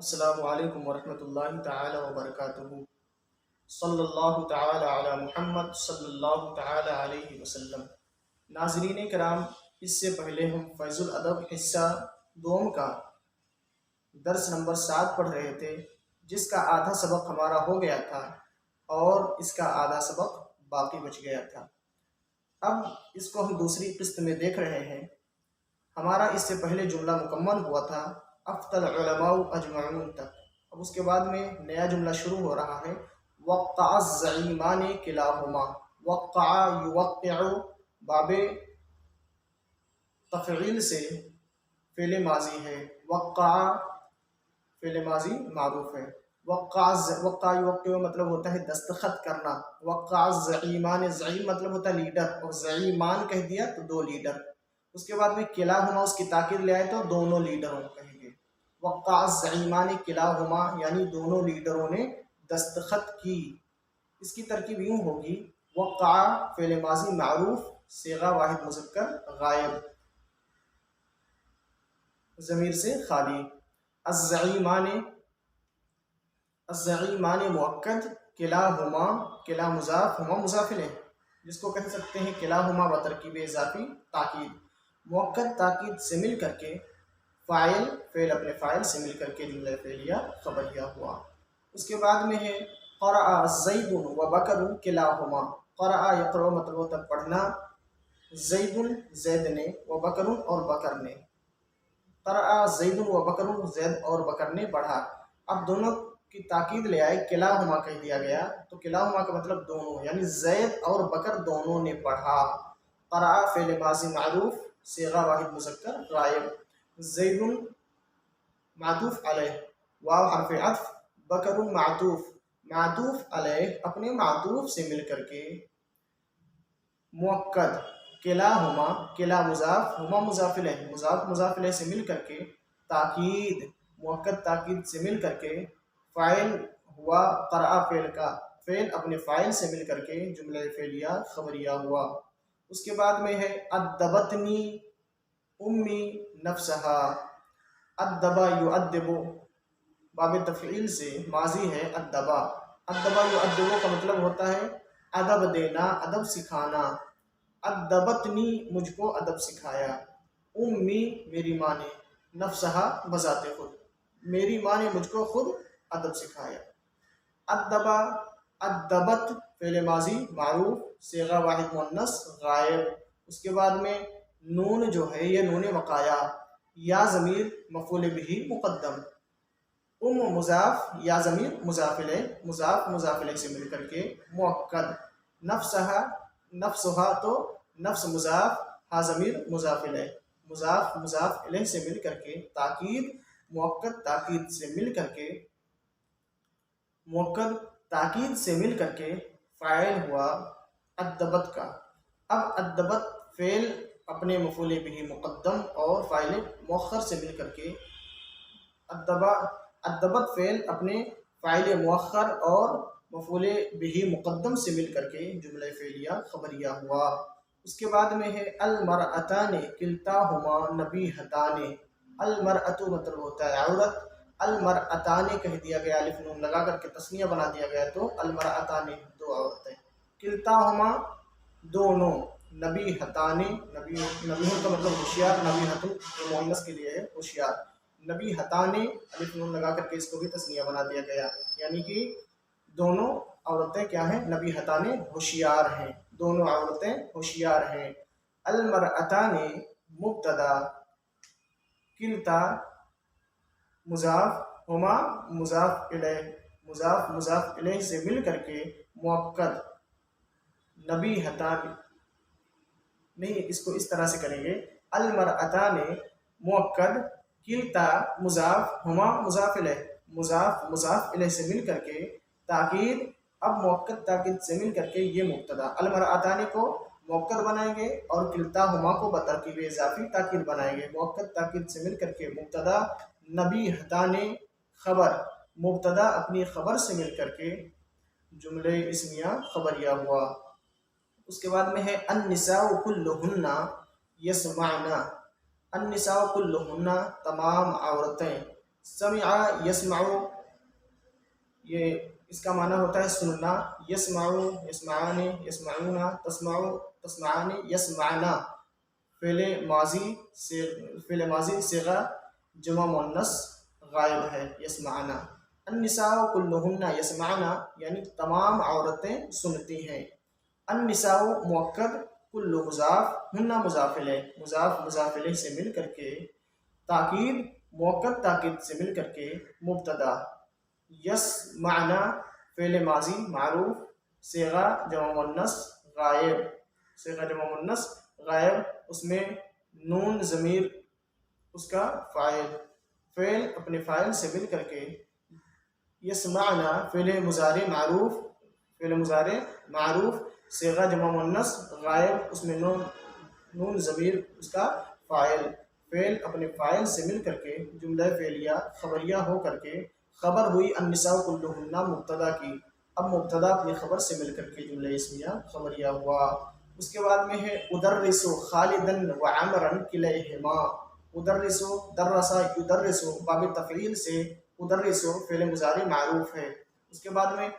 السلام علیکم ورحمۃ اللہ تعالی وبرکاتہ۔ صلی اللہ تعالی علی محمد صلی اللہ تعالی علیہ وسلم۔ ناظرین کرام، اس سے پہلے ہم فیض الادب حصہ دوم کا درس نمبر 7 پڑھ رہے تھے، جس کا آدھا سبق ہمارا ہو گیا تھا اور اس کا آدھا سبق باقی بچ گیا تھا۔ اب اس کو ہم دوسری قسط میں دیکھ رہے ہیں۔ ہمارا اس سے پہلے جملہ مکمل ہوا تھا افضل العلماء اجمعون تک۔ اب اس کے بعد میں نیا جملہ شروع ہو رہا ہے، وقع الزعیمان کلاہما۔ وقع یوقع باب تفعیل سے فعل ماضی ہے، وقع فعل ماضی معروف ہے۔ وقع یوقع مطلب ہوتا ہے دستخط کرنا۔ وقع الزعیمان، زعیم مطلب ہوتا ہے لیڈر، اور زعیمان کہہ دیا تو دو لیڈر۔ اس کے بعد میں کلاہما اس کی تاکید لے آئے تو دونوں لیڈروں کہیں گے۔ وقع الزعیمان کلاہما یعنی دونوں لیڈروں نے دستخط کی۔ اس کی ترکیب یوں ہوگی، وقع فعل ماضی معروف، صیغہ واحد مذکر غائب، ضمیر سے خالی۔ الزعیمان، الزعیمان مؤکد، کلاہما، کلا مضاف، ہما مضاف الیہ، جس کو کہہ سکتے ہیں کلاہما بترکیب اضافی تاکید۔ مؤکد تاکید سے مل کر کے فاعل، فعل اپنے فاعل سے مل کر کے جملہ فعلیہ خبریہ ہوا۔ اس کے بعد میں ہے قرأ زید و بکر کلاہما۔ قرأ یقرأ مطلب ہوتا ہے پڑھنا، زید زید نے، و بکر اور بکر نے۔ قرأ زید و بکر، زید اور بکر نے پڑھا۔ اب دونوں کی تاکید لے آئے، کلاہما کہہ دیا گیا تو کلاہما کا مطلب دونوں، یعنی زید اور بکر دونوں نے پڑھا۔ قرأ فعل ماضی معروف، صیغہ واحد مذکر غائب، زید معطوف علیہ، واو حرف عطف، بکر معطوف، معطوف علیہ اپنے معطوف سے مل کر کے مؤکد، کلاہما، کلا مضاف، ہما مضاف الیہ، مضاف مضاف الیہ سے مل کر کے تاکید، مؤکد تاکید سے مل کر کے فاعل ہوا قرأ فعل کا، فعل اپنے فاعل سے مل کر کے جملہ فعلیہ خبریہ ہوا۔ اس کے بعد میں ہے ادبتنی امی نفسہا۔ ادبا یؤدب باب تفعیل سے ماضی ہے ادبا۔ ادبا یؤدب کا مطلب ہوتا ہے ادب دینا، ادب سکھانا۔ ادبتنی مجھ کو ادب سکھایا، امی میری ماں نے، نفسہا بذات خود، میری ماں نے مجھ کو خود ادب سکھایا۔ ادبا، ادبت فعل ماضی معروف، صیغہ واحد مؤنث غائب۔ اس کے بعد میں نون جو ہے یہ نون وقایا، یا ضمیر مفعول بہ مقدم، مضاف، یا ضمیر مضاف الیہ، مضاف مضاف الیہ سے مل کر کے مؤکد۔ نفسہا، نفسہا تو نفس مضاف، ہا ضمیر مضاف الیہ، مضاف مضاف الیہ سے مل کر کے تاکید، مؤکد تاکید سے مل کر کے، مؤکد تاکید سے مل کر کے فاعل ہوا ادبت کا۔ اب ادبت فعل اپنے مفعول بہ مقدم اور فاعل مؤخر سے مل کر کے ادبت فعل اپنے فاعل مؤخر اور مفعول بہ مقدم سے مل کر کے جملہ فعلیہ خبریہ ہوا۔ اس کے بعد میں ہے المرأتان کلتاہما نبیہتان۔ المرأۃ مطلب ہوتا ہے عورت، المرأتان کہہ دیا گیا، الف نون لگا کر کے تثنیہ بنا دیا گیا تو المرأتان دو عورتیں، کلتاہما دونوں، نبیہتان، نبیہ کا مطلب ہوشیار، نبیہۃ مؤنث کے لیے ہے ہوشیار، نبیہتان الف نون لگا کر کے اس کو بھی تثنیہ بنا دیا گیا، یعنی کہ دونوں عورتیں کیا ہیں؟ نبیہتان ہوشیار ہیں، دونوں عورتیں ہوشیار ہیں۔ المرأتان مبتدا، کلتا مضاف، ہما مضاف الیہ، مضاف مضاف الیہ سے مل کر کے مؤکد، نبیہتان نہیں، اس کو اس طرح سے کریں گے، المرأتان مؤکد، کلتا مضاف، ہما مضاف الیہ، مضاف مضاف الیہ سے مل کر کے تاکید، اب مؤکد تاکید سے مل کر کے یہ مبتدا، المرأتان کو مؤکد بنائیں گے اور کلتاہما کو بترکیب اضافی تاکید بنائیں گے۔ مؤکد تاکید سے مل کر کے مبتدا، نبیہتان خبر، مبتدا اپنی خبر سے مل کر کے جملہ اسمیہ خبریہ ہوا۔ اس کے بعد میں ہے النساء کلہن یسمعن۔ النساء کلہن تمام عورتیں، समिआ यसमाउ, ये इसका माना होता है सुनना। यसमाउ यसमानी यसमाउना, तस्माउ तस्मानी यसमाना। फ़ेल माजी से फ़ेल माजी सिगा जमा मुन्नस गायब है यसमाना। अन्निसाउ कुल्लुहुन्ना यसमाना, यानी तमाम औरतें सुनती हैं। अन्निसाउ मुअक्कद, कुल्लु मुज़ाफ, हुन्ना मुज़ाफ इलैह, मुज़ाफ मुज़ाफ इलैह से मिल करके, ताकीद मुअक्कद ताकीद से मिल करके मुब्तदा। यस माना फ़ेल माजी मारूफ, सेगा जमा मुन्नस गायब, सेगा जमा मुन्नस गायब, उसमें नून ज़मीर उसका फ़ाइल, फ़ेल अपने फ़ाइल से मिल करके। यसमाना फ़ेल मुज़ारे मारूफ, फ़ेल मुज़ारे मारूफ, सेगा जमा मुन्नस गायब, उसमें नून ज़मीर उसका फ़ाइल, फ़ेल अपने फ़ाइल से मिल करके जुमला फ़ेलिया खबरिया हो करके खबर हुई अन्निसाउ कुल्लुहुन्ना मुब्तदा की। अब मुब्तदा अपनी खबर से मिल करके जुमला इस्मिया खबरिया हुआ। उसके बाद में है उदर्रिसु खालिदन व अमरन किलैहिमा। उदर्रिसु दर्रसा युदर्रिसु बाब तफ़ईल से उदर्रिसु फ़ेल मुज़ारी मारूफ है। उसके बाद में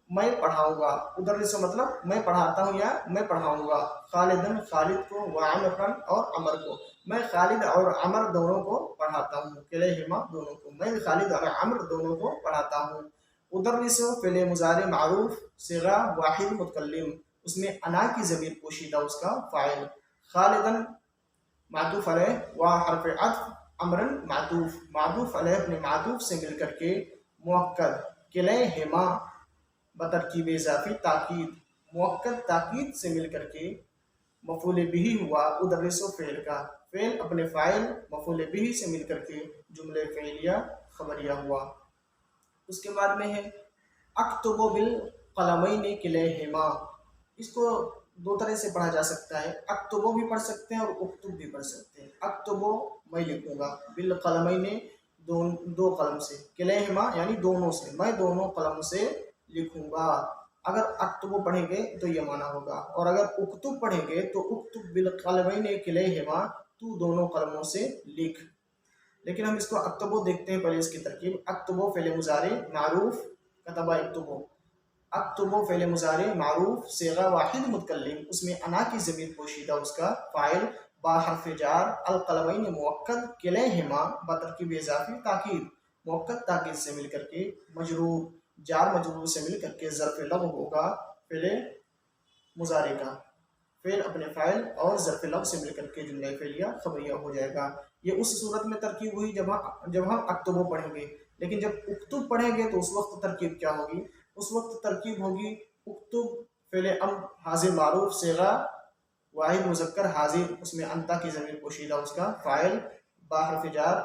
मैं पढ़ाऊँगा, उदर्रिसु मतलब मैं पढ़ाता हूँ या मैं पढ़ाऊँगा। खालिदन खालिद को, व अमरन और अमर को, मैं खालिद और अमर दोनों को पढ़ाता हूँ। किलैहिमा दोनों को, मैं खालिद और अमर दोनों को पढ़ाता हूँ। उदर्रिसु फ़ेल मुज़ारे मारूफ सिगा वाहिद मुतकल्लिम, उसमें अना की ज़मीर पोशीदा उसका फ़ाइल। खालिदन मातूफ़ अलैह व हर्फ़ अत्फ़, अमरन मातूफ़, मातूफ़ अलैह अपने मातूफ़ से मिल करके मुअक्कद। किलैहिमा बतरकीब इज़ाफ़ी ताकीद, मुअक्कद ताकीद से मिल करके मफ़ूल बिही हुआ उदर्रिसु फ़ेल का, फ़ेल अपने फ़ाइल मफ़ूल बिही से मिल करके जुमले फ़ेलिया खबरिया हुआ। उसके बाद में है अक्तुबु बिल क़लमैनि किलैहिमा। इसको दो तरह से पढ़ा जा सकता है, अक्तुबु भी पढ़ सकते हैं और उक्तुब भी पढ़ सकते हैं। अक्तुबु मैं लिखूँगा, बिल क़लमैनि दो कलम से, किलैहिमा यानी दोनों से, मैं दोनों कलम से लिखूँगा। अगर अक्तुबु पढ़ेंगे तो ये माना होगा, और अगर उक्तुब पढ़ेंगे तो उक्तुब बिल क़लमैनि किलैहिमा, तू दोनों कलमों से लिख। लेकिन हम इसको अक्तुबु देखते हैं पहले इसकी तरकीब। अक्तुबु फ़ेल मुज़ारे मारूफ, कतबा यक्तुबु, अक्तुबु फ़ेल मुज़ारे मारूफ सिगा वाहिद मुतकल्लिम, उसमें अना की ज़मीर पोशीदा उसका फ़ाइल, बा हर्फ़ जार, अल क़लमैन मुअक्कद, किलैहिमा बतरकीब इज़ाफ़ी ताकीद, मुअक्कद ताकीद से मिल करके मजरूर, जार मजरूर से मिल करके ज़र्फ़ लब होगा फ़ेल मुज़ारे का, फ़ेल अपने फ़ाइल और ज़र्फ़ लब से मिल करके जुमला फ़ेलिया खबरिया हो जाएगा। ये उस सूरत में तरकीब हुई जब हम अक्तुबु पढ़ेंगे। लेकिन जब उक्तुब पढ़ेंगे तो उस वक्त तरकीब क्या होगी? उस वक्त तरकीब होगी उक्तुब फ़ेल अम्र हाज़िर मारूफ सिगा वाहिद मुज़क्कर हाज़िर, उसमें अंता की ज़मीर पोशीदा उसका फ़ाइल, बा हर्फ़ जार,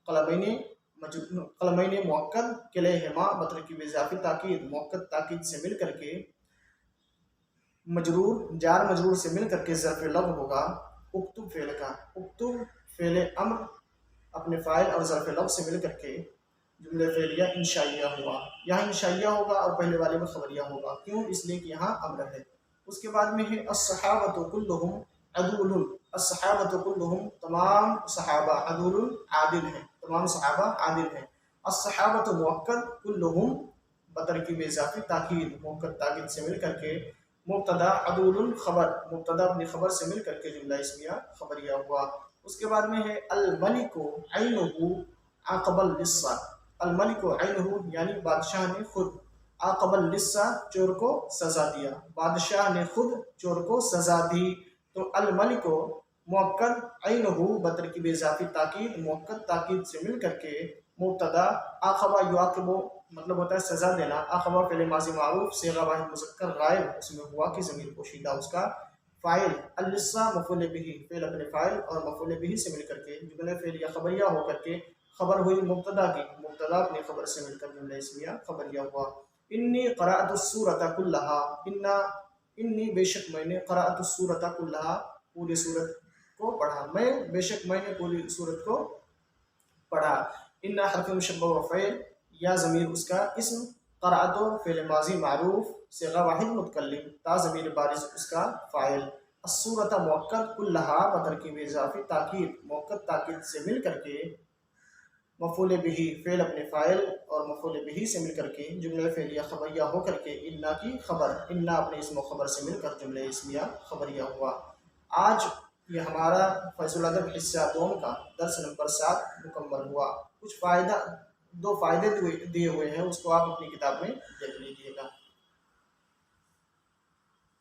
क़लमैन मुअक्कद, किलैहिमा बतरकीब इज़ाफ़ी ताकीद, मुअक्कद ताकीद से मिल करके मजरूर, जार मजरूर से मिल करके ज़र्फ़ लब होगा उक्तुब फ़ेल का। उक्तुब फ़ेल अम्र अपने फ़ाइल और ज़र्फ़ लब से मिल करके जुमले फ़ेलिया इंशाइया हुआ। यहाँ इंशाइया होगा और पहले वाले में खबरिया होगा। क्यों? इसलिए कि यहाँ अम्र है। उसके बाद में है अस्सहाबतु कुल्लुहुम अदूलुन। अस्सहाबतु कुल्लुहुम तमाम सहाबा, अदूलुन आदिल हैं, तमाम सहाबा आदिल हैं। अस्सहाबतु मुअक्कद, कुल्लुहुम बतरकीब इज़ाफ़ी ताकीद, मुअक्कद ताकीद से मिल करके मुब्तदा अदूलुन खबर, मुब्तदा अपनी खबर से मिल करके जुमला इस्मिया खबरिया हुआ। उसके बाद में है अल मलिकु ऐनुहु अक़बल लिस्सा। अल मलिकु ऐनुहु यानी बादशाह ने खुद, अक़बल लिस्सा चोर को सज़ा दिया, बादशाह ने खुद चोर को सज़ा दी। तो अल मलिकु मुअक्कद ऐनुहु बतरकीब इज़ाफ़ी ताकीद, मुअक्कद ताकीद से मिल करके मुब्तदा अक़बा युअक़िबु मतलब होता है सज़ा देना। अक़बा फ़ेल माज़ी मारूफ सिगा वाहिद मुज़क्कर गायब, उसमें हुआ की ज़मीर पोशीदा उसका फ़ाइल। अल लिस्सा मफ़ूल बिही, फ़ेल अपने फ़ाइल और मफ़ूल बिही से मिल करके जुमला फ़ेलिया खबरिया हो करके खबर हुई मुब्तदा की, मुब्तदा अपनी खबर से मिलकर जुमला इस्मिया खबरिया हुआ। इन्नी क़राअतु सूरता कुल्लहा, इन्ना इन्नी बेशक मैंने, क़राअतु सूरता कुल्लहा पूरी सूरत को पढ़ा, मैं बेशक मैंने पूरी सूरत को पढ़ा। इन्ना हर्फ़ मुशब्बह व फ़ैल, या ज़मीर उसका इस्म, क़राअतु फ़ेल माज़ी मारूफ सिगा वाहिद मुतकल्लिम, ता ज़मीर बारिज़ उसका फ़ाइल। अस्सूरता मुअक्कद, कुल्लहा बतरकीब इज़ाफ़ी ताकीद, मुअक्कद ताकीद से मिल करके مفعول بہی فعل اپنے فاعل اور مفعول بہی سے مل کر کے جملہ فعلیہ خبریہ ہو کر کے انا کی خبر، انا اپنے اسم و خبر سے مل کر جملہ اسمیہ خبریہ ہوا۔ آج یہ ہمارا فیض الادب حصہ دوم کا درس نمبر 7 مکمل ہوا۔ کچھ فائدہ، 2 فائدے دیے ہوئے ہیں، اس کو آپ اپنی کتاب میں دیکھ لیجیے گا۔